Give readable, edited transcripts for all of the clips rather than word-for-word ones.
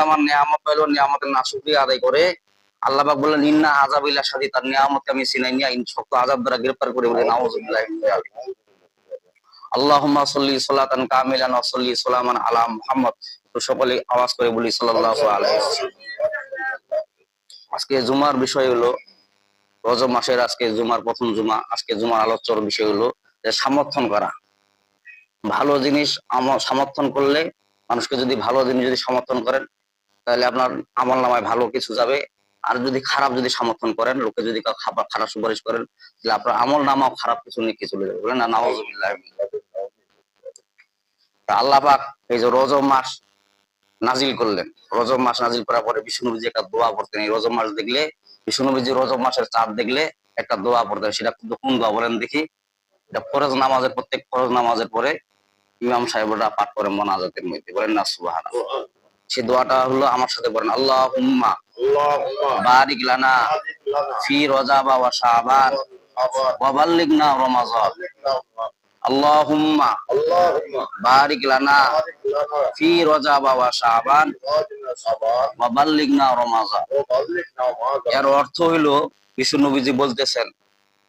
আমার নিয়ামত পাইলো নিয়ামতের নাশুকরিয়া আদায় করে আল্লাহ পাক বললেন ইন্না আযাবিল্লা শাদীদ, তার নিয়ামতকে আমি চিনাই নিয়া শক্ত আযাব দ্বারা গ্রেফতার করে বলে নাউযুবিল্লাহি মিন যালিক। আল্লাহুম্মা সাল্লি সালাতান কামিলান ওয়া সাল্লি সালামান আলা মুহাম্মদ। তো সকলে আওয়াজ করে বলি সাল্লাল্লাহু আলাইহি ওয়াসাল্লাম। আজকে জুমার বিষয় হলো রজব মাসের আজকে জুমার প্রথম জুমা। আজকে জুমার আলোচ্য বিষয় হলো যে সমর্থন করা ভালো জিনিস। সমর্থন করলে মানুষকে যদি ভালো জিনিস যদি সমর্থন করেন তাহলে আপনার আমল নামায় ভালো কিছু যাবে। আর যদি খারাপ যদি সমর্থন করেন, লোকে যদি খারাপ সুপারিশ করেন, তাহলে আপনার আমল নামাও খারাপ কিছু নিয়ে চলে যাবে। বলেন না নাউযুবিল্লাহ। আল্লাহ পাক এই যে রজব মাস নাজিল করলেন, রজব মাস নাজিল করার পরে বিষ্ণুনবীজি একটা দোয়া পড়তেন। এই রজব মাস দেখলে বিষ্ণুনবীজি রজব মাসের চাঁদ দেখলে একটা দোয়া পড়তেন। সেটা কিন্তু কোন দোয়া বলেন দেখি? এটা ফরজ নামাজের, প্রত্যেক ফরজ নামাজের পরে ইমাম সাহেবরা পাঠ করেন মোনাজাতের মধ্যে। বলেন না সুবহানাল্লাহ। সেই দোয়াটা হলো আমার সাথে বলেন, আল্লাহুম্মা বারিক লানা ফি রজাব ওয়া শাবান ওয়া বাল্লিগনা রমাজান। আল্লাহুম্মা বারিক লানা ফি রজাব ওয়া শাবান ওয়া বাল্লিগনা রমাজান। এর অর্থ হইল বিষ্ণু নবীজি বলতেছেন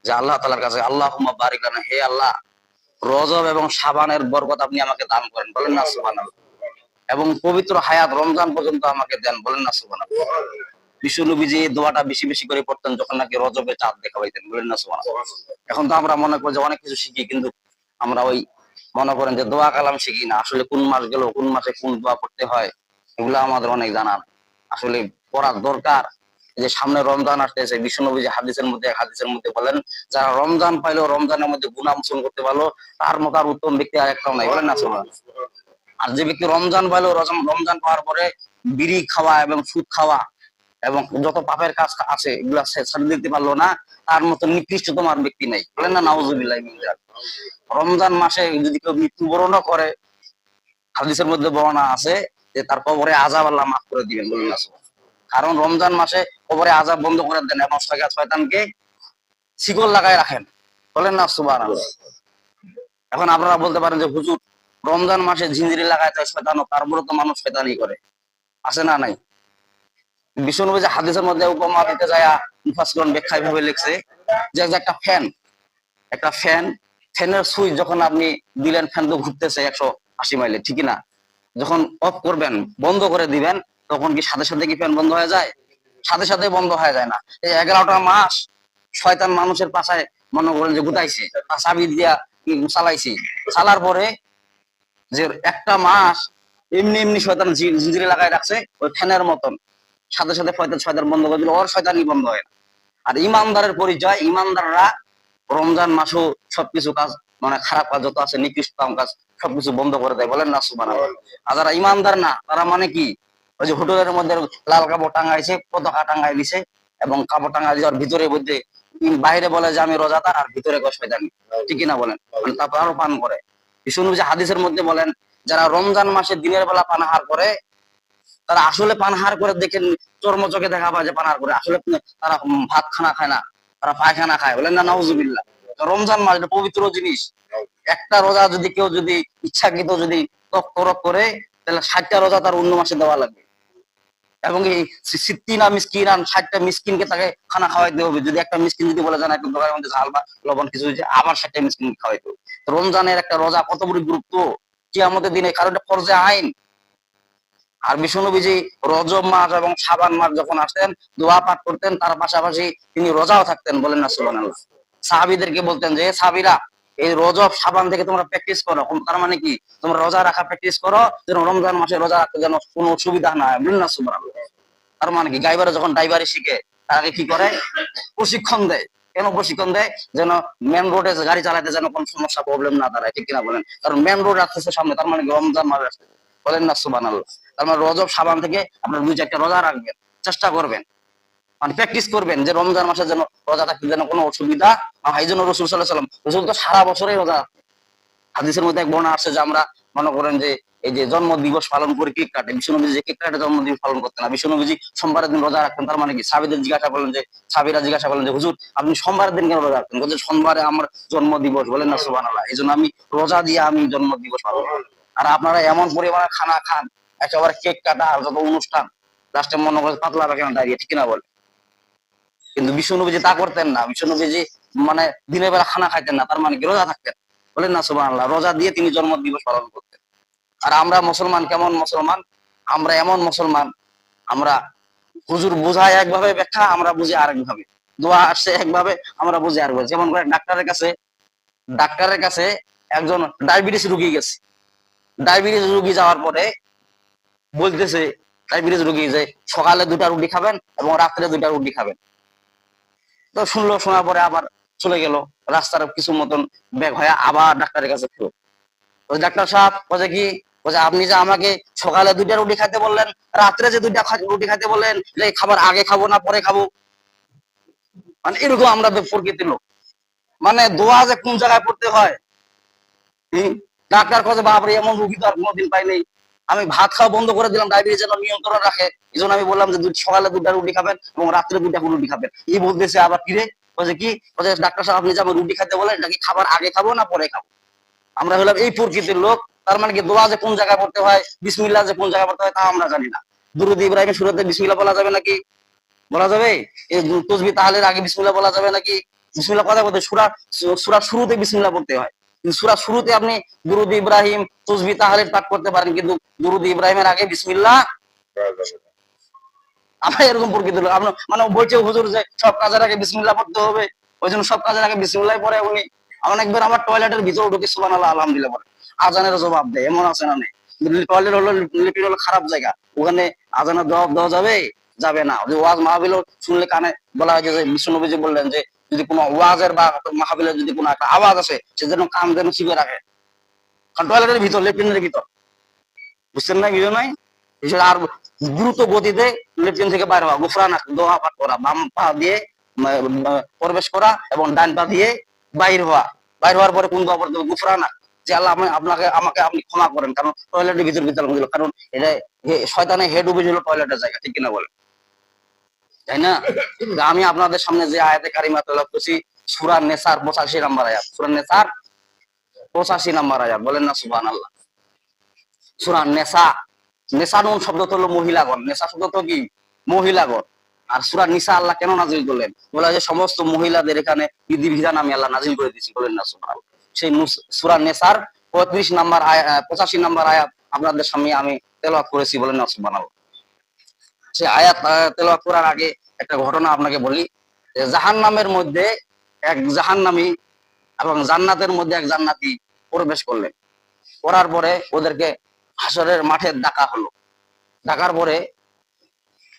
যে আল্লাহ তাআলার কাছে, আল্লাহুম্মা বারিক লানা, হে আল্লাহ রজব এবং শাবানের বরকত আপনি আমাকে দান করেন। বলেন না সুবহানাল্লাহ। এবং পবিত্র হায়াত রমজান পর্যন্ত আমাকে দেন। বলেন না সুবহানাল্লাহ। বিষ্ণু নবীজি এই দোয়াটা বেশি বেশি করে পড়তেন যখন নাকি রজবে চাঁদ দেখা পাইতেন। বলেন না সুবহানাল্লাহ। এখন তো আমরা মনে করি যে অনেক কিছু শিখি, কিন্তু আমরা ওই মনে করেন যে দোয়া কালাম শিখি না। আসলে কোন মাস গেল, কোন মাসে কোন দোয়া পড়তে হয়, এগুলো আমাদের অনেক জানার আসলে পড়ার দরকার। যে সামনে রমজান আসতেছে, বিষ্ণু নবীজি হাদিসের মধ্যে বলেন, যারা রমজান পাইলো, রমজানের মধ্যে গুনাহ মোচন করতে পারলো, তার মতো আর উত্তম ব্যক্তি আর একটাও নাই। বলেন না সুবহানাল্লাহ। আর যে ব্যক্তি রমজান পাইলো, রমজান পাওয়ার পরে বিড়ি খাওয়া এবং সুদ খাওয়া এবং যত পাপের কাজ আছে এগুলা ছেড়ে দিতে পারলো না, তার মতো নিকৃষ্ট তোমার ব্যক্তি নাই। বলেন না নাউযুবিল্লাহি মিন যালিক। রমজান মাসে যদি কেউ মৃত্যুবরণ করে, হাদিসের মধ্যে বর্ণনা আছে যে তার কবরে আযাব আল্লাহ মাফ করে দিবেন। বলেন না সুবহানাল্লাহ। কারণ রমজান মাসে কবরে আযাব বন্ধ করে দেন এবং শয়তানকে শিকল লাগায় রাখেন। বলেন না সুবহানাল্লাহ। এখন আপনারা বলতে পারেন যে হুজুর রমজান মাসে ঝিঞ্জিরি লাগায় যায় শয়তানও, তারপরে তো মানুষ শয়তানি করে, আছে না নাই? বিষ্ণু নবী যে হাদিসের মধ্যে উপমা দিতে যায় মুফাসসিরগণ ব্যাখ্যা ভাবে লিখছে যে একটা ফ্যানের সুইচ যখন আপনি দিলেন, ফ্যান তো ঘুরতেছে 180 মাইলে, ঠিকই না? যখন অফ করবেন, বন্ধ করে দিবেন, তখন কি সাথে সাথে কি ফ্যান বন্ধ হয়ে যায়? সাথে সাথে বন্ধ হয়ে যায় না। এই 11টা মাস শয়তান মানুষের পাশায় মনে করেন যে গুটাইছে, চাবি দিয়া চালাইছি, চালার পরে যে একটা মাস এমনি এমনি শয়তান জিঞ্জিরে লাগাই রাখছে ওই ফ্যানের মতন, সাথে সাথে শয়তান বন্ধ করে দিল, ওর শয়তানি বন্ধ হয় না। আর ইমানদারের পরিচয়, ইমানদাররা রমজান মাসও সবকিছু কাজ, মানে খারাপ কাজ যত আছে, নিকৃষ্ট কাজ সবকিছু বন্ধ করে দেয়। বলেন না সুবহানাল্লাহ। আর যারা ইমানদার না, তারা মানে কি, ওই যে হোটেলের মধ্যে লাল কাপড় টাঙ্গাইছে, পতাকা টাঙ্গাই দিছে, এবং কাপড় টাঙ্গাই দেওয়ার ভিতরে মধ্যে বাইরে বলে যে আমি রোজাদার, আর ভিতরে শয়তানি, ঠিকই না বলেন? মানে তারপর আরো পান করে। বিষ্ণু যে হাদিসের মধ্যে বলেন, যারা রমজান মাসে দিনের বেলা পানাহার করে, তারা আসলে পানাহার করে দেখেন চর্মচোখে দেখা পায় যে পানাহার করে, আসলে তারা ভাত খানা খায় না, তারা পায়খানা খায়। বলেন না নাউজুবিল্লাহ। রমজান মাস এটা পবিত্র জিনিস। একটা রোজা যদি কেউ যদি ইচ্ছাকৃত যদি তরক করে, তাহলে 60টা রোজা তার অন্য মাসে দেওয়া লাগবে। এবং এই 60টা মিসকিনকে তাকে খানা খাওয়াইতে হবে। যদি একটা মিসকিন যদি বলে জানা একটু দোকানের মধ্যে ঝাল বা লবণ কিছু, আবার 60টা মিসকিন খাওয়াইতে হবে। রমজানের একটা রোজা কত বড় গুরুত্ব কিয়ামতের দিনে, কারণ এটা ফরজে আইন। আর বিষ্ণু নবীজি রজব মাস এবং শাবান মাস যখন আসতেন, দোয়া পাঠ করতেন, তার পাশাপাশি তিনি রোজাও থাকতেন। বলেন না সুবহানাল্লাহ। সাহাবীদেরকে বলতেন যে সাহাবীরা এই রজব শাবান থেকে তোমরা প্র্যাকটিস করো। তার মানে কি, তোমরা রোজা রাখা প্র্যাকটিস করো, যেন রমজান মাসে রোজা রাখতে যেন কোনো অসুবিধা না হয়। বলেন না সুবহানাল্লাহ। তার মানে কি, ড্রাইভারে যখন ড্রাইভারি শিখে তার আগে কি করে, প্রশিক্ষণ দেয়। কেন প্রশিক্ষণ দেয়? যেন মেন রোডে গাড়ি চালাতে যেন কোনো সমস্যা প্রবলেম না দাঁড়ায়, ঠিক কিনা বলেন? কারণ মেন রোড আসতেছে সামনে, তার মানে রমজান মাস আসতেছে। বলেন না সুবহানাল্লাহ। তার মানে রজব শাবান থেকে আপনার 2-4টা রোজা রাখবেন, চেষ্টা করবেন, মানে প্র্যাকটিস করবেন যে রমজান মাসে যেন রোজা থাকতে যেন কোনো অসুবিধা না হয়। এই জন্য রাসূল সাল্লাল্লাহু আলাইহি ওয়াসাল্লাম, রাসূল তো সারা বছরই রোজা রাখতেন। হাদিসের মধ্যে এক বর্ণনা আসছে যে আমরা মনে করেন যে এই যে জন্ম দিবস পালন করে কেক কাটে, বিষ্ণু নবীজি যে কেক কাটে জন্ম দিবস পালন করতেন না, বিষ্ণু নবীজি সোমবারের দিন রোজা রাখতেন। তার মানে কি, সাহাবীরা জিজ্ঞাসা করলেন যে হুজুর আপনি সোমবারের দিন কেন রোজা রাখতেন? বলছেন সোমবারে আমার জন্ম দিবস। বলেন না সুবহানাল্লাহ। এই জন্য আমি রোজা দিয়ে আমি জন্ম দিবস পালন করি। আর আপনারা এমন পরিমাণে খানা খান, একেবারে কেক কাটা আর যত অনুষ্ঠান, লাস্টে মনে করে পাতলা পায়খানা ডায়রিয়া, ঠিক কিনা বলে? কিন্তু বিশ্বনবীজি তা করতেন না। বিশ্বনবীজি মানে দিনের বেলা খানা খাইতেন না, তার মানে কি রোজা থাকতেন? বলেন না সুবহানাল্লাহ। রোজা দিয়ে তিনি জন্ম দিবস পালন করতেন। আর আমরা মুসলমান কেমন মুসলমান? আমরা এমন মুসলমান, আমরা হুজুর বোঝায় একভাবে ব্যাখ্যা, আমরা বুঝি আরেক ভাবে। দোয়া আসছে একভাবে, আমরা বুঝি আরেক ভাবে। যেমন করে ডাক্তারের কাছে একজন ডায়াবেটিস রোগী গেছে। ডায়াবেটিস রোগী যাওয়ার পরে বলতেছে ডায়াবেটিস রোগী যে সকালে 2টা রুটি খাবেন এবং রাত্রে 2টা রুটি খাবেন। তো শুনলো, শোনার পরে আবার চলে গেল রাস্তার কিছু মতন ব্যাগ হয়ে আবার ডাক্তারের কাছে ফেরত। ওই ডাক্তার সাহেব বলছে কি, বলছে আপনি যে আমাকে সকালে 2টা রুটি খাইতে বললেন, রাত্রে যে 2টা রুটি খাইতে বললেন, এই খাবার আগে খাবো না পরে খাবো? মানে এরকম আমরা প্রকৃতির লোক। মানে দোয়া যে কোন জায়গায় পড়তে হয়। ডাক্তার কাছে বাপরে, এমন রুগী তো আর কোনোদিন পাইনি। আমি ভাত খাওয়া বন্ধ করে দিলাম ডায়াবেটিস যেন নিয়ন্ত্রণ রাখে, এই জন্য আমি বললাম যে সকালে 2টা রুটি খাবেন এবং রাত্রে 2টা রুটি খাবেন। এই বলতেছে আবার কিরে, বলছে কি, বলছে ডাক্তার সাহেব আপনি যে আমার রুটি খাইতে বলেন, এটা কি খাবার আগে খাবো না পরে খাবো? আমরা হলাম এই প্রকৃতির লোক। তার মানে কি দোয়া যে কোন জায়গায় পড়তে হয়, বিসমিল্লাহ যে কোন জায়গায় পড়তে হয় তা আমরা জানি না। দুরূদ ইব্রাহিমের শুরুতে বিসমিল্লাহ বলা যাবে নাকি? বলা যাবে? এই তাসবিহ তাহলিলের আগে বিসমিল্লাহ বলা যাবে নাকি? বিসমিল্লাহ কথা বলতে সূরা শুরুতে বিসমিল্লাহ পড়তে হয়। কিন্তু সূরা শুরুতে আপনি দুরূদ ইব্রাহিম, তাসবিহ তাহলিল পাঠ করতে পারেন, কিন্তু দুরূদ ইব্রাহিমের আগে বিসমিল্লাহ। আমরা এরকম প্রকৃতির লোক। আমরা মানে বলছে হুজুর যে সব কাজের আগে বিসমিল্লাহ পড়তে হবে, ওই জন্য সব কাজের আগে বিসমিল্লাহ পড়ে উনি। অনেকবার আমার টয়লেটের ভিতরে ঢুকে সুবহানাল্লাহ আলহামদুলিল্লাহ পড়ে, আজানের জবাব দেয়, এমন আছে না নেই? টয়লেট হলো, লেট্রিন হলো খারাপ জায়গা, ওখানে আজানের জবাব দেওয়া যাবে? যাবে না। যে ওয়াজ মাহফিল শুনলে কানে বলা হয় যে বিশ্বনবীজি বললেন যে যদি কোনো ওয়াজের বা মাহফিলের যদি কোনো একটা আওয়াজ আসে, সে যেন কান যেন চিপে রাখে, কারণ টয়লেটের ভিতর, লেট্রিনের ভিতর। বুঝছেন না? কিছু নাই। আর দ্রুত গতিতে লেট্রিন থেকে বাইরে হওয়া, গুফরানা দোয়া পাঠ করা, বাম পা দিয়ে প্রবেশ করা এবং ডান পা দিয়ে বাইর হওয়া। বাইর হওয়ার পরে কোন দোয়া পড়তে হবে? গুফরানা, যে আল্লাহ আমাকে আপনি ক্ষমা করেন। কারণ টয়লেটের ভিতর দিল, কারণ এটা শয়তানের হেড অফিস হলো টয়লেটের জায়গা, ঠিক কিনা বলে? তাই না? আমি আপনাদের সামনে যে আয়াতে কারিমা তেলাওয়াত করছি, সূরা নেসার 85 নম্বর আয়াত। সূরা নেসার 85 নম্বর আয়াত। বলেন না সুবহানাল্লাহ। সূরা নেসা, নেসা নুন শব্দ তো হলো মহিলাগণ, নেসা শব্দ তো কি? মহিলাগণ। আর সূরা নিসা আল্লাহ কেন নাজিল করলেন? বলা যে সমস্ত মহিলাদের এখানে বিধিবিধান আমি আল্লাহ নাজিল করে দিয়েছি। বলেন না সুবহানাল্লাহ। সেই সূরা নেসার 35 নম্বর আয়াত, 85 নম্বর আয়াত আপনাদের সামনে আমি তেলাওয়াত করেছি। বলেন না সুবহানাল্লাহ। সেই আয়াত তেলাওয়াত করার আগে একটা ঘটনা আপনাকে বলি। জাহান্নামের মধ্যে এক জাহান্নামী এবং জান্নাতের মধ্যে এক জান্নাতি প্রবেশ করলেন। করার পরে ওদেরকে হাসরের মাঠে ডাকা হলো। ডাকার পরে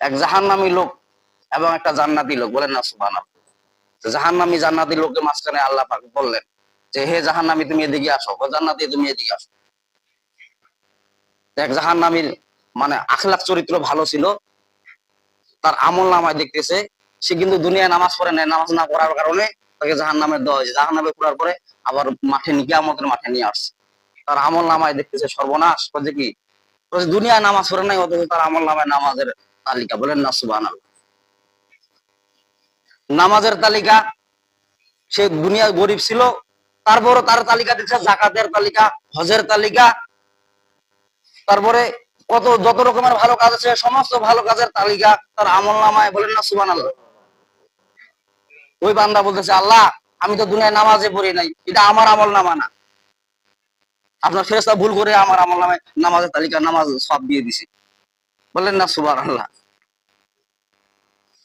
এক জাহান্নামী লোক এবং একটা জান্নাতি লোক, বলেন না সুবহানাল্লাহ। জাহান্নামী জান্নাতি লোকের মাঝখানে আল্লাহ পাক বললেন যে হে জাহান্নামী তুমি এদিকে আসো, ও জান্নাতি তুমি এদিকে আসো। এক জাহান্নামীর মানে আখলাক চরিত্র ভালো ছিল, তার আমল নামায় দেখতেছে সে কিন্তু দুনিয়ায় নামাজ পড়ে নাই, নামাজ না পড়ার কারণে তাকে জাহান্নামে দেওয়া হয়েছে। জাহান্নামে পড়ার পরে আবার মাঠে কিয়ামতের মাঠে নিয়ে আসছে। তার আমল নামায় দেখতেছে সর্বনাশ, বলছে কি, দুনিয়ায় নামাজ পড়ে নাই অথচ তার আমল নামায় নামাজের তালিকা। বলেন না সুবহানাল্লাহ। নামাজের তালিকা, সে দুনিয়ায় গরিব ছিল, তারপরও তার তালিকা দেখছে যাকাতের তালিকা, হজের তালিকা, তারপরে কত যত রকমের ভালো কাজ আছে সমস্ত ভালো কাজের তালিকা তার আমল নামায়। বলেন না সুবহানাল্লাহ। ওই বান্দা বলতেছে আল্লাহ আমি তো দুনিয়ায় নামাজে পড়ি নাই, এটা আমার আমল নামা না, আপনার ফেরেশতা ভুল করে আমার আমল নামায় নামাজের তালিকা নামাজ সব দিয়ে দিছে। বলেন না সুবহানাল্লাহ।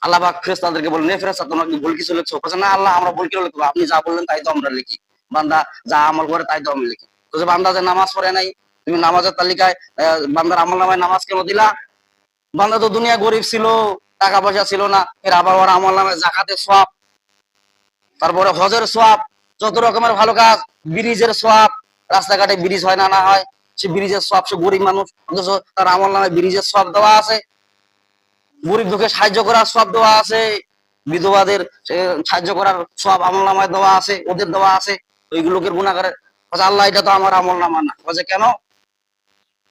আল্লাহ পাক ফেরেশতাদেরকে বলেন, এ ফেরেশতা তোমরা কি ভুল কিছু লিখছো? বলছে না আল্লাহ আমরা ভুল কেন লিখবো, আপনি যা বললেন তাই তো আমরা লিখি। বান্দা যা আমল করে তাই তো আমি লিখি। তো যে বান্দা যে নামাজ পড়ে নাই, তুমি নামাজের তালিকায় বান্দার আমল নামায় নামাজ কেন দিলা? বান্দা তো দুনিয়া গরিব ছিল, টাকা পয়সা ছিল না, এর আবার ওর আমল নামায় যাকাতের সওয়াব, তারপরে হজের সওয়াব, যত রকমের ভালো কাজ, ব্রিজের সওয়াব, রাস্তাঘাটে ব্রিজ হয় না, না হয়, সে ব্রিজের সওয়াব, সে গরিব মানুষ অথচ তার আমল নামায় ব্রিজের সওয়াব দেওয়া আছে, গরিব দুঃখে সাহায্য করার সওয়াব দেওয়া আছে, বিধবাদের সাহায্য করার সওয়াব আমল নামায় দেওয়া আছে, ওদের দেওয়া আছে। ওইগুলোকে গুনাহগারের বলছে আল্লাহ এটা তো আমার আমল নামা না। বলছে কেন?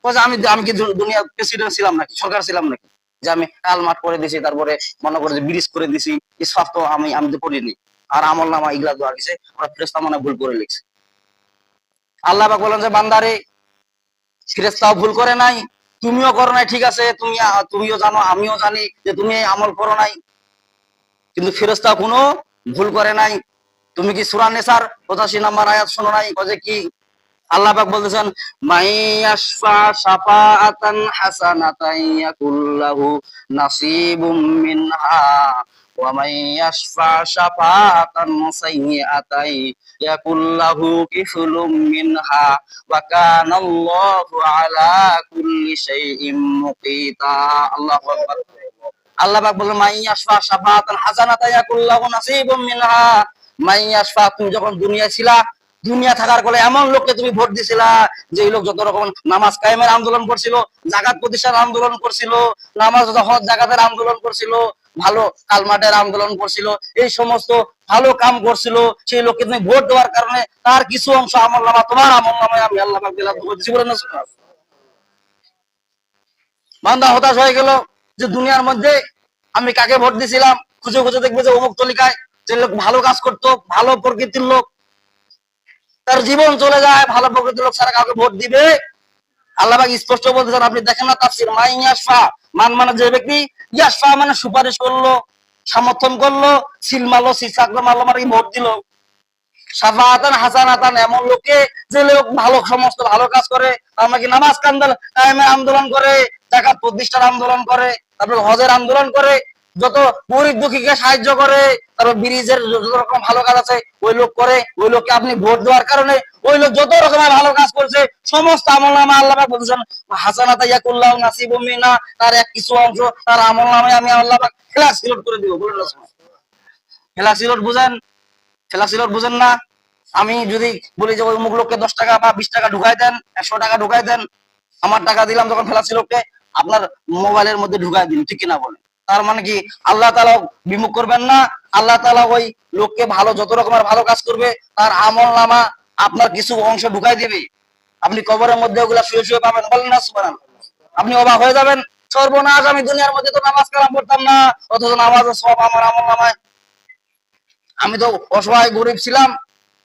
বলছে আমি আমি কি দুনিয়ার প্রেসিডেন্ট ছিলাম নাকি, সরকার ছিলাম নাকি, যে আমি কাল মাঠ করে দিছি, তারপরে মনে করে যে ব্রিজ করে দিছি, এই সব তো আমি আমি তো করিনি। আর আমল নামা এগুলা দেওয়া গেছে, ওরা ফেরেশতা মনে ভুল করে লিখছে। আল্লাহ পাক বলেন যে বান্দারে, ফেরেশতাও ভুল করে নাই, তুমিও করো নাই, ঠিক আছে, তুমিও জানো, আমিও জানি যে তুমি এই আমল করো নাই, কিন্তু ফেরেশতা কোনো ভুল করে নাই। তুমি কি সূরা নিসার 85 নম্বর আয়াত শোনো নাই? যে কি আল্লাহ পাক বলতেছেন, মাইয়াশফা শাফাআতান হাসানাতান ইয়াকুল্লাহু নাসিবুম মিনহা ওয়া মাইয়াশফা শাফাআতান সাইয়্যাতান ইয়াকুল্লাহু কিফলুম মিনহা ওয়া কানাল্লাহু আলা কুল্লি শাইইন মুকিতা। আল্লাহু আকবার। আল্লাহ পাক বলেন, মাইয়াশফা শাফাআতান হাসানাতান ইয়াকুল্লাহু নাসিবুম মিনহা। মাইয়াশফা, তুমি যখন দুনিয়ায় ছিলা, দুনিয়া থাকার ফলে এমন লোককে তুমি ভোট দিছিলা যে লোক যত রকম নামাজ কায়েমের আন্দোলন করছিল, জাকাত প্রতিষ্ঠার আন্দোলন করছিল, নামাজ হজ জাকাতের আন্দোলন করছিল, ভালো কালমাটের আন্দোলন করছিল, এই সমস্ত ভালো কাম করছিল, সেই লোককে তুমি ভোট দেওয়ার কারণে তার কিছু অংশ আমলনামা, তোমার আমলনামায় আমি আল্লাহ পাক দিলাম দিছি বলে না। বান্দা হতাশ হয়ে গেল যে দুনিয়ার মধ্যে আমি কাকে ভোট দিছিলাম, খুঁজে খুঁজে দেখবে যে অমুক তলিকায় যে লোক ভালো কাজ করতো, ভালো প্রকৃতির লোক, তার জীবন চলে যায়, ভালো প্রকৃতির লোক ছাড়া কাউকে ভোট দিবে? আল্লাহ পাক স্পষ্ট বলতেছেন, আপনি দেখেন না তাফসীর, মাইয়াশফা মানে যে ব্যক্তি, ইয়াশফা মানে সুপারিশ করলো, সমর্থন করলো, সিল মারলো, সিসাকলো মারলো, মানে ভোট দিল। শাফাআতান হাসানাতান, এমন লোককে যে লোক ভালো সমস্ত ভালো কাজ করে, আমাকে নামাজ কায়েমের আন্দোলন করে, জাকাত প্রতিষ্ঠার আন্দোলন করে, তারপর হজের আন্দোলন করে, যত গরিব দুঃখীকে সাহায্য করে, তারপর ব্রিজের যত রকম ভালো কাজ আছে ওই লোক করে, ওই লোককে আপনি ভোট দেওয়ার কারণে ওই লোক যত রকমের ভালো কাজ করছে সমস্ত আমলনামা আল্লাহ পাক বলছেন হাসানাতা ইয়াকুল্লাহু নাসিবুম মিনা, তার এক কিছু অংশ তার আমলনামায় আমি আল্লাহ পাক খেলা সিলট করে দিব। বলেন না খেলা সিলট বুঝেন? খেলা সিলট বুঝেন না? আমি যদি বলি যে ওই অমুক লোককে 10 টাকা বা 20 টাকা ঢুকাই দেন, 100 টাকা ঢুকাই দেন, আমার টাকা দিলাম যখন ফেলাসি লোককে আপনার মোবাইলের মধ্যে ঢুকাই দিন, ঠিক কিনা বলেন? তার মানে কি আল্লাহ তাআলা বিমুখ করবেন না? আল্লাহ তাআলা ওই লোককে ভালো যত রকমের ভালো কাজ করবে তার আমলনামা আপনার কিছু অংশ ঢুকাই দিবে, আপনি কবরের মধ্যে ওগুলা শুয়ে শুয়ে পাবেন। বলেন না সুবহানাল্লাহ? আপনি অবাক হয়ে যাবেন, সর্বনাশ, আমি দুনিয়ার মধ্যে তো নামাজ কালাম পড়তাম না, অথচ নামাজের সব আমার আমলনামায়, আমি তো অসহায় গরিব ছিলাম,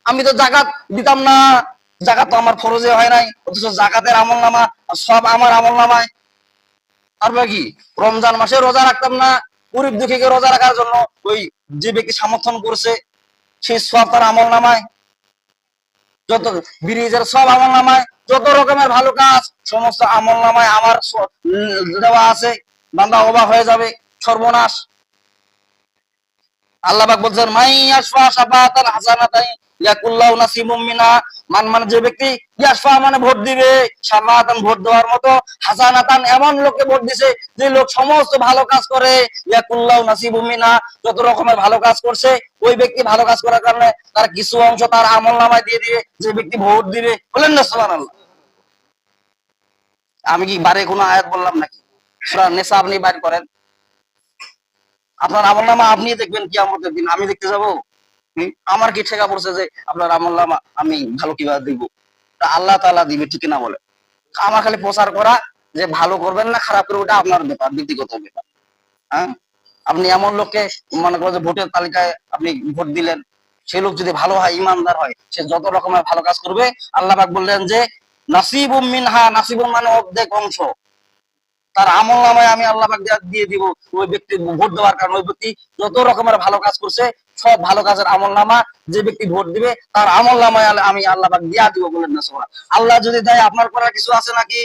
আমি তো জাকাত দিতাম না, জাকাত তো আমার ফরজে হয় নাই, অথচ জাকাতের আমলনামা সব আমার আমলনামায়। তারপরে কি রমজান মাসে রোজা রাখতাম না, গরিব দুঃখীকে রোজা রাখার জন্য ওই যে ব্যক্তি সমর্থন করছে সেই সব তার আমলনামায়, যত ব্রিজের সব আমলনামায়, যত রকমের ভালো কাজ সমস্ত আমলনামায় আমার দেওয়া আছে। বান্দা অবাক হয়ে যাবে, সর্বনাশ। আল্লাহ পাক বলছেন, মাইয়াশফা শাফাআতান হাসানাতান ইয়াকুল্লাহু নাসিবুম মিনহা, মানে যে ব্যক্তি ইয়াশফা মানে ভোট দিবে, শাফাআতান ভোট দেওয়ার মতো, হাসানাতান এমন লোককে ভোট দিছে যে লোক সমস্ত ভালো কাজ করে, ইয়াকুল্লাহু নাসিবুম মিনহা যত রকমের ভালো কাজ করছে ওই ব্যক্তি ভালো কাজ করার কারণে তার কিছু অংশ তার আমলনামায় দিয়ে দিবে যে ব্যক্তি ভোট দিবে। বলেন না সুবহানাল্লাহ? আমি কি বারে কোনো আয়াত বললাম নাকি? সূরা নিসা আপনি বাইর করেন, আপনার আমলনামা আপনি দেখবেন কিয়ামতের দিন, আমি দেখতে যাব? আমার কি ঠেকা পড়ছে যে আপনার আমলনামা আমি ভালো কিভাবে দিব? আল্লাহ তাআলা দিবে, ঠিক না বলে? আমার খালি প্রচার করা যে ভালো করবেন না খারাপ করবেন ওটা আপনার ব্যাপার, ব্যক্তিগত ব্যাপার। হ্যাঁ, আপনি এমন লোককে মনে করেন যে ভোটের তালিকায় আপনি ভোট দিলেন, সেই লোক যদি ভালো হয়, ইমানদার হয়, সে যত রকমের ভালো কাজ করবে আল্লাহ পাক বললেন যে নাসিবুম মিনহা, নাসিবুম মানে অর্ধেক অংশ, তার আমলনামায় আমি আল্লাহ পাক দিয়ে দিব। ওই ব্যক্তি ভোট দেওয়ার কারণে ওই ব্যক্তি যত রকমের ভালো কাজ করছে সব ভালো কাজের আমলনামা যে ব্যক্তি ভোট দিবে তার আমলনামায় আমি আল্লাহ পাক দিয়া দিব। বলেন না সুবহানাল্লাহ? আল্লাহ যদি দেয় আপনার করার কিছু আছে নাকি?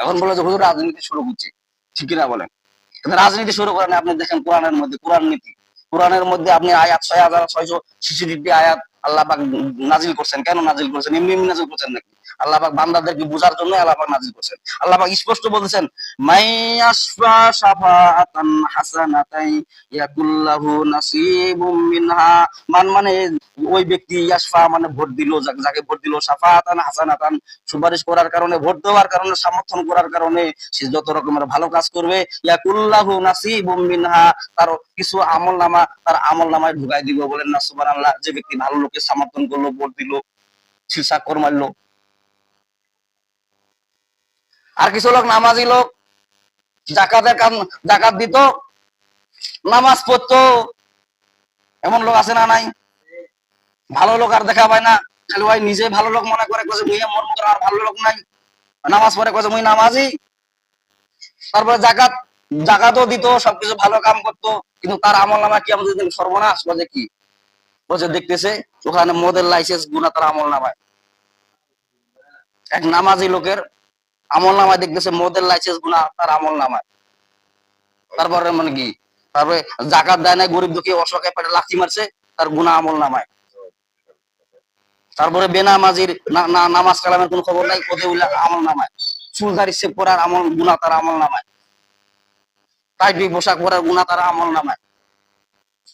এখন বলে যে হুজুর রাজনীতি শুরু করছে, ঠিক না বলেন? রাজনীতি শুরু করেন, আপনি দেখেন কোরআনের মধ্যে, কোরআন নীতি, কোরআনের মধ্যে আপনি আয়াত 6666 আয়াত আল্লাহ পাক নাজিল করছেন। কেন নাজিল করছেন? এমনি এমনি নাজিল করছেন নাকি? আল্লাহ পাক বান্দাদেরকে বোঝার জন্য আল্লাহ পাক নাজিল করছেন। আল্লাহ পাক স্পষ্ট বলেছেন, মাইয়াশফা শাফাআতান হাসানাতান ইয়াকুল্লাহু নাসিবুম মিনহা, মানে ওই ব্যক্তি, ইয়াশফা মানে ভোট দিল, যাকে ভোট দিল, শাফাআতান হাসানাতান সুপারিশ করার কারণে, ভোট দেওয়ার কারণে, সমর্থন করার কারণে সে যত রকমের ভালো কাজ করবে, ইয়াকুল্লাহু নাসিবুম মিনহা তার কিছু আমলনামা তার আমলনামায় ঢুকাই দিব। বলেন না সুবহানাল্লাহ? যে ব্যক্তি ভালো লোককে সমর্থন করলো, ভোট দিল, শিরশাকর মারলো। আর কিছু লোক নামাজি লোক, জাকাত দিত, নামাজ পড়তো, এমন লোক আছে না নাই? ভালো লোক আর দেখা পায় না, খালি ওই নিজে ভালো লোক মনে করে মুইয়া মর্ম করা, আর ভালো লোক নাই। নামাজ পড়ে কয়েছে মুই নামাজি, তারপরে জাকাতও দিত, সবকিছু ভালো কাম করতো, কিন্তু তার আমল নামা কি আমাদের সর্বনাশ। বলে কি বলছে দেখতেছে ওখানে মদের লাইসেন্স গুণা তার আমল নামায়। এক নামাজি লোকের আমল নামায় দেখতেছে মদের লাইসেন্স গুণা তার আমল নামায়। তারপরে মানে কি, তারপরে জাকাত দেয় না, গরিব দুঃখী অসহায় পেটে লাথি মারছে, তার গুণা আমল নামায়। তারপরে বেনামাজির নামাজ কালামের কোন খবর নাই, ওদের আমল নামায়। চুলদারি সেভ করার আমল গুণা তার আমল নামায়। টাইপি পোশাক পরার গুণা তার আমল নামায়।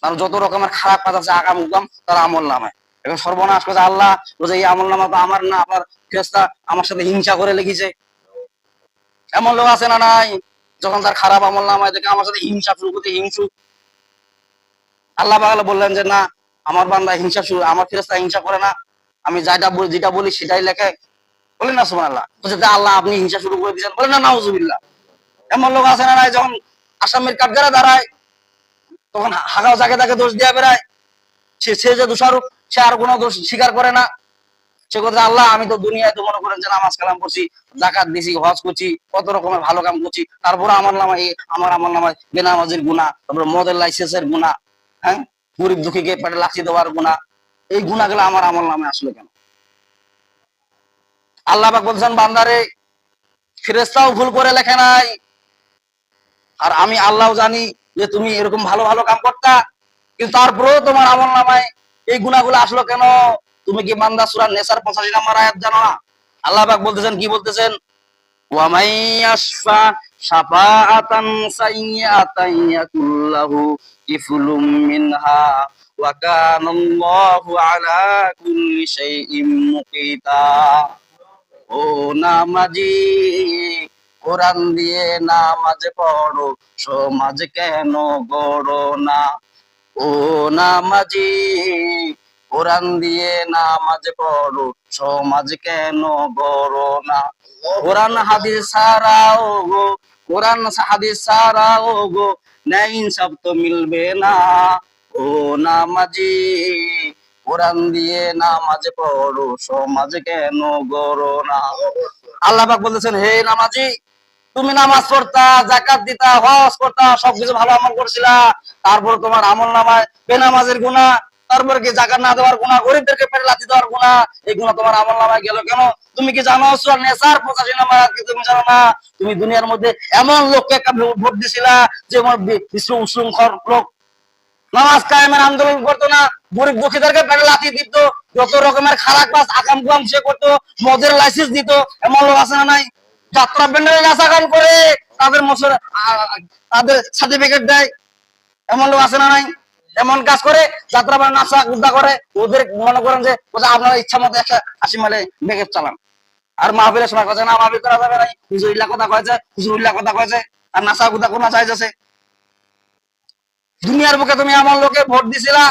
তার যত রকমের খারাপ কাজ আছে আগাম উগাম তার আমল নামায়। এখন সর্বনাশ করে আল্লাহ বলছে এই আমল নামা তো আমার না, আপনার ফেরেশতা আমার সাথে হিংসা করে লিখেছে। এমন লোক আছে না নাই, যখন তার খারাপ আমল নামায় দেখে আমার সাথে হিংসা শুরু করতে হিংসু। আল্লাহ পাক বললেন যে না, আমার বান্দা হিংসা শুরু, আমার ফেরেশতা হিংসা করে না, আমি যেটা বলি সেটাই লেখে। বলেন না সুবহানাল্লাহ। বলছে আল্লাহ আপনি হিংসা শুরু করে দিয়েছেন। বলেন না নাউজুবিল্লাহ। এমন লোক আছে না নাই, যখন আসামির কাঠগড়ায় দাঁড়ায় তখন হাগাও যাকে তাকে দোষ দেওয়া বেড়ায়। সে যে দোষারোপ, সে আর কোনো দোষ স্বীকার করে না। সে কথা আল্লাহ আমি তো দুনিয়ায় তো মনে করেন যে নামাজ কালাম করছি, জাকাত দিছি, হজ করছি, কত রকমের ভালো কাম করছি, তারপরে আমার আমল নামায় বেনামাজির গুনাহ, তারপরে মদের লাইসেন্সের গুনাহ, হ্যাঁ, গরিব দুঃখীকে পেটে লাথি দেওয়ার গুনাহ, এই গুনাহগুলো আমার আমল নামে আসলো কেন? আল্লাহ পাক বলছেন বান্দারে ফেরেশতাও ভুল করে লেখে নাই, আর আমি আল্লাহ জানি যে তুমি এরকম ভালো ভালো কাম করতা, কিন্তু তারপরেও তোমার আমল নামায় এই গুনাহগুলো আসলো কেন? তুমি কি বান্দা সূরা নেসার 85 নম্বর আয়াত জানো না? আল্লাহ পাক বলতেছেন, কি বলতেছেন? ওয়া মাইয়াশফা শাফাআতান সাইয়্যাতান ইয়াকুল্লাহু কিফলুম মিনহা ওয়া কানাল্লাহু আলা কুল্লি শাইইন মুকিতা। ও নামাজি, কোরআন দিয়ে নামাজ পড়ো, সমাজ কেন গড়ো না? ও নামাজি, কোরআন দিয়ে নামাজ পড়ো, সমাজ কেন গড়ো না? কোরআন হাদিস ছাড়াও গো, কোরআন হাদিস ছাড়াও গো, ন্যায় ইনসাফ তো মিলবে না। ও নামাজি, কোরআন দিয়ে নামাজ পড়ো, সমাজ কেন গড়ো না? আল্লাহ পাক বলতেছেন হে নামাজি, তুমি নামাজ পড়তা, যাকাত দিতা, হজ করতা, সবকিছু ভালো আমল করছিলা, তারপর তোমার আমল নামায় বেনামাজের গুনাহ, তারপর কি জাকাত না দেওয়ার গুনাহ, গরিবদেরকে পেটে লাথি দেওয়ার গুনাহ, এই গুনাহ তোমার আমল নামায় গেল কেন? তুমি কি জানো সূরা নেসার 85 নম্বর আয়াত কি তুমি জানো না? তুমি দুনিয়ার মধ্যে এমন লোককে একটা ভোট দিছিলা যে বিশ্ব উশৃঙ্খল লোক, নামাজ কায়েমের আন্দোলন করতো না, গরিব দুঃখীদেরকে পেটে লাথি দিত, যত রকমের খারাপ কাজ আকাম কুয়াম সে করতো, মদের লাইসেন্স দিত। এমন লোক আছে না নাই? যাত্রা ব্যান্ডেলে নাচা গান করে তাদের তাদের সার্টিফিকেট দেয়। এমন লোক আছে না নাই? এমন কাজ করে যাত্রা ব্যান্ড নাচা গুদ্দা করে, ওদের মনে করেন যে আপনারা ইচ্ছা মতো 180 মাইলে বেগে চালান। আর মাহফিলের সময় কথা না, মাহফিল করা যাবে নাই, হুজুরিল্লা কথা কয়েছে, হুজুরিল্লা কথা কয়েছে, আর নাচা গুদ্দা কোন চাইছে। দুনিয়ার বুকে তুমি আমার লোকে ভোট দিছিলা,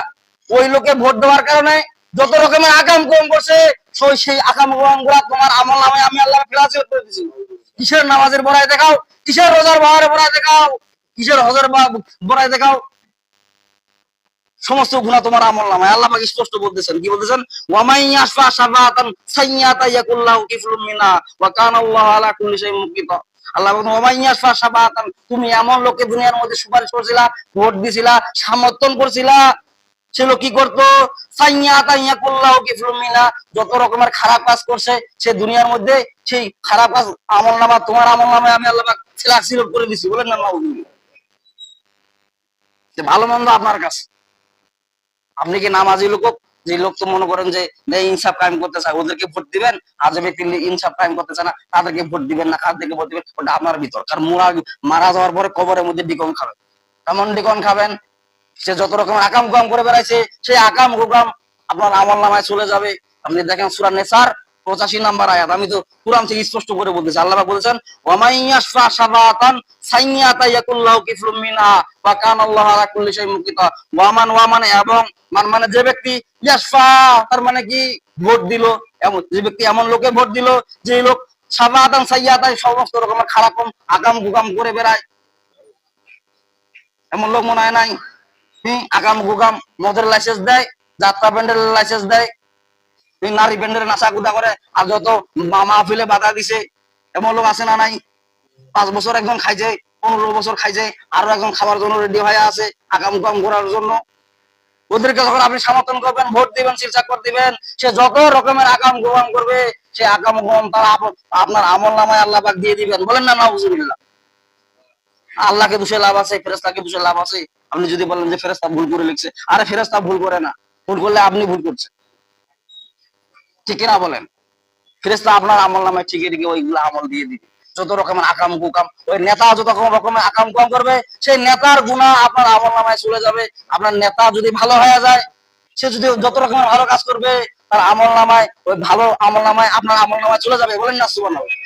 ওই লোকে ভোট দেওয়ার কারণে যত রকমের আকাম কম করছে, সেই আকাম কম গুলা তোমার আমল নামে আমি আল্লাহ ফিরাসিল করে দিছি। কিসের নামাজের বড়াই দেখাও, কিসের রোজার বাহারে বড়াই দেখাও, কিসের হজের বড়াই দেখাও, সমস্ত গুনাহ তোমার আমল নামায়। আল্লাহ পাক স্পষ্ট বলতেছেন, কি বলতেছেন? ওয়া মাইয়াশফা শাফাআতান সাইয়্যাতান ইয়াকুল্লাহু কিফলুম মিনহা ওয়া কানাল্লাহু আলা কুল্লি শাইইন মুকিতা। আল্লাহ বলেন ওয়া মাইয়াশফা শাফাআতান, তুমি এমন লোককে দুনিয়ার মধ্যে সুপারিশ করছিলা, ভোট দিছিলা, সমর্থন করছিলা, সে লোক কি করতো? সাইয়্যাতান ইয়াকুল্লাহু কিফলুম মিনহা, যত রকমের খারাপ কাজ করছে সে দুনিয়ার মধ্যে সেই খারাপ কাজ আমল নামা তোমার আমল নামায় আমি আল্লাহ পাক সিলেক্ট করে দিছি। বলেন না নাউজুবিল্লাহ। ভালো মন্দ আপনার কাছে। আপনি কি নামাজি লোক, যে লোক তো মনে করেন যে ইনসাফ কায়েম করতে চায় ওদেরকে ভোট দিবেন, আর যে ব্যক্তি ইনসাফ কায়েম করতে চায় না তাদেরকে ভোট দিবেন না, কাদেরকে ভোট দিবেন ওটা আপনার ভিতর। কারণ মারা যাওয়ার পরে কবরের মধ্যে ডিকন খাবেন। কেমন ডিকন খাবেন? সে যত রকমের আকাম কুকাম করে বেড়াইছে, সেই আকাম কুকাম আপনার আমল নামায় চলে যাবে। আপনি দেখেন সূরা নেসার 85 নম্বর আয়াত, আমি তো কুরআন থেকে স্পষ্ট করে বলতেছি। আল্লাহ পাক বলেছেন ওয়া মাইয়াশফা শাফাআতান সাইয়্যাতান ইয়াকুল্লাহু কিফলুম মিনহা ওয়া কানাল্লাহু আলা কুল্লি শাইইন মুকিতা। ওয়া মানে এবং মানে যে ব্যক্তি ইয়াশফা, তার মানে কি ভোট দিল, এমন যে ব্যক্তি এমন লোকে ভোট দিল যে লোক শাফাআতান সাইয়্যাতান সমস্ত রকমের খারাপ আকাম কুকাম করে বেড়ায়। এমন লোক মনে হয় নাই? আকাম কুকাম, মদের লাইসেন্স দেয়, যাত্রা ব্যান্ডের লাইসেন্স দেয়, নারী ব্যান্ডের নাচা কুদা করে, আর যত মাহফিলে বাধা দিছে, এমন লোক আছে না নাই? 5 বছর একজন খাইছে, 15 বছর খাইছে, আরো একজন খাবার জন্য রেডি হয়ে আছে আগাম কাম করার জন্য। ওদেরকে যখন আপনি সমর্থন করবেন, ভোট দিবেন, শিরচাকর দিবেন, সে যত রকমের আকাম গোয়াম করবে, সে আকাম গোয়াম তারা আপনার আমল নামায় আল্লাহ পাক দিয়ে দিবেন। বলেন না নাউজুবিল্লাহ? আল্লাহকে দোষে লাভ আছে, ফেরেশতাকে দোষে লাভ আছে? আপনি যদি বলেন যে ফেরেশতা ভুল করে লিখছে, আরে ফেরেশতা ভুল করে না, ভুল করলে আপনি ভুল করছেন, ঠিক কিনা বলেন? ফেরেশতা আপনার আমল নামায় ঠিকই ঠিকই ওইগুলো আমল দিয়ে দিবে। যত রকমের আকাম কুকাম ওই নেতা যত রকমের আকাম কুকাম করবে, সেই নেতার গুনাহ আপনার আমল নামায় চলে যাবে। আপনার নেতা যদি ভালো হয়ে যায়, সে যদি যত রকমের ভালো কাজ করবে, তার আমল নামায় ওই ভালো আমল নামায় আপনার আমল নামায় চলে যাবে। বলেন না সুবহানাল্লাহ?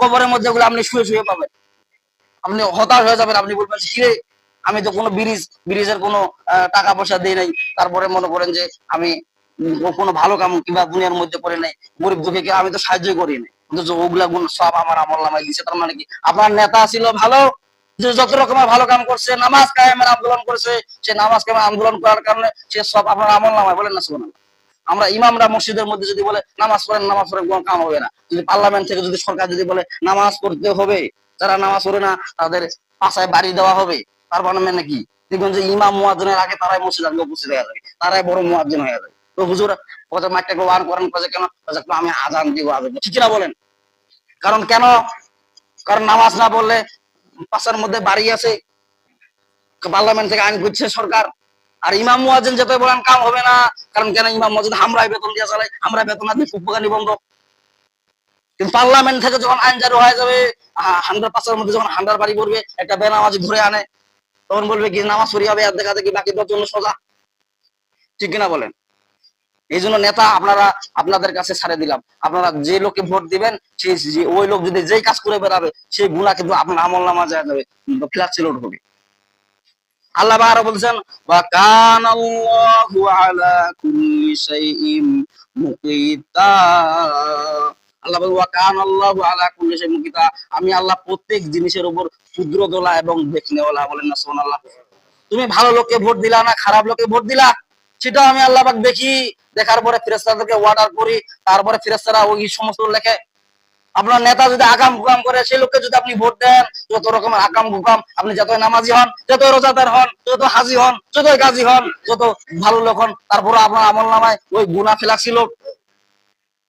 কবরের মধ্যে ওগুলো আপনি শুয়ে শুয়ে পাবেন, আপনি হতাশ হয়ে যাবেন। আপনি বলবেন কিরে, আমি তো কোনো ব্রিজের কোনো টাকা পয়সা দিই নাই, তারপরে মনে করেন যে আমি কোনো ভালো কাম কিংবা দুনিয়ার মধ্যে করে নাই, গরিব দুঃখীকে আমি তো সাহায্য করি নাই, কিন্তু ওগুলা গুণ সব আমার আমল নামায় দিচ্ছে। তার মানে কি আপনার নেতা ছিল ভালো, যে যত রকমের ভালো কাম করছে, নামাজ কায়েমের আন্দোলন করছে, সে নামাজ কায়েমের আন্দোলন করার কারণে সে সব আপনার আমল নামায়। বলেন না সুবহানাল্লাহ? আমরা ইমামরা মসজিদের মধ্যে যদি বলে নামাজ পড়েন, নামাজ পড়েন, কোনো কাম হবে না। যদি পার্লামেন্ট থেকে যদি সরকার যদি বলে নামাজ পড়তে হবে, যারা নামাজ পড়ে না তাদের পাশায় বাড়ি দেওয়া হবে, তার মানে নাকি দেখবেন যে ইমাম মুয়াজ্জিনের আগে তারাই মসজিদে আগে উপস্থিত হয়ে যাবে, তারাই বড় মুয়াজ্জিন হয়ে যাবে। তো হুজুর কত মাইকটাকে ওয়ান করেন, কাজে কেন? আমি আজান দিব, আজান দিব, ঠিক না বলেন? কারণ কেন? কারণ নামাজ না পড়লে পাশের মধ্যে বাড়ি আছে, পার্লামেন্ট থেকে আইন করছে সরকার। আর ইমাম মুয়াজ্জিন যেতে বলেন কাম হবে না। কারণ কেন? ইমাম মুয়াজ্জিন আমরাই বেতন দিয়ে চালাই, আমরা বেতন না দিয়ে ফুটবল নিবন্ধ। কিন্তু পার্লামেন্ট থেকে যখন আইন জারি হয়ে যাবে, 100 মধ্যে যখন 100 বাড়ি করবে, একটা বেনামাজি ধরে আনে, তখন বলবে কি নামাজ পড়ি হবে, আর দেখা দেখি বাকি 10 জন সোজা, ঠিক কিনা বলেন? এই জন্য নেতা আপনারা আপনাদের কাছে ছাড়ে দিলাম, আপনারা যে লোককে ভোট দিবেন, সেই ওই লোক যদি যেই কাজ করে বেড়াবে, সেই গুণা কিন্তু আপনার আমল নামা যায় যাবে, ফ্ল্যাক্সি লোড হবে। আল্লাহ আরো বলছেন ওয়া কানাল্লাহু আলা কুল্লি শাইইন মুকিতা। আল্লাহ বলে ওয়া কানাল্লাহু আলা কুল্লি শাইইন মুকিতা, আমি আল্লাহ প্রত্যেক জিনিসের উপর ক্ষুদ্রতলা এবং দেখনেওয়ালা। বলেন না সুবহানাল্লাহ? তুমি ভালো লোককে ভোট দিলা না খারাপ লোককে ভোট দিলা, সেটা আমি আল্লাহ পাক দেখি। দেখার পরে ফেরেশতাদেরকে অর্ডার করি, তারপরে ফেরেশতারা ওই সমস্ত লেখে। আপনার নেতা যদি আকাম কুকাম করে, সেই লোককে যদি আপনি ভোট দেন, যত রকমের আকাম কুকাম, আপনি যতই নামাজি হন, যতই রোজাদার হন, যত হাজি হন, যতই গাজী হন, যত ভালো লোক হন, তারপরে আপনার আমল নামায় ওই গুনাহ ফেলাক্সি লোক,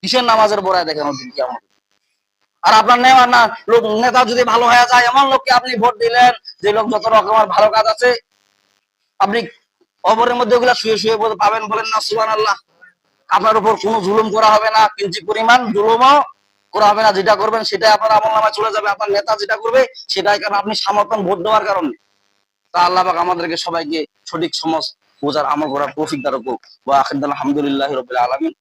কিসের নামাজের বড়ায় দেখেন ওদিন কি আমার। আর আপনার নেতা যদি ভালো হয়ে যায়, এমন লোককে আপনি ভোট দিলেন যে লোক যত রকমের ভালো কাজ আছে, আপনি কবরের মধ্যে ওগুলা শুয়ে শুয়ে পাবেন। বলেন না সুবহানাল্লাহ? আপনার উপর কোনো জুলুম করা হবে না, কিঞ্চিত পরিমাণ জুলুমও করা হবে না। যেটা করবেন সেটাই আপনার আমল নামায় চলে যাবে। আপনার নেতা যেটা করবে সেটাই, কারণ আপনি সমর্থন ভোট দেওয়ার কারণে। তা আল্লাহ পাক আমাদেরকে সবাইকে সঠিক সমাজ বোঝার আমল করার তৌফিক দান করুক। ওয়া আখিরুল আলহামদুলিল্লাহি রাব্বিল আলামিন।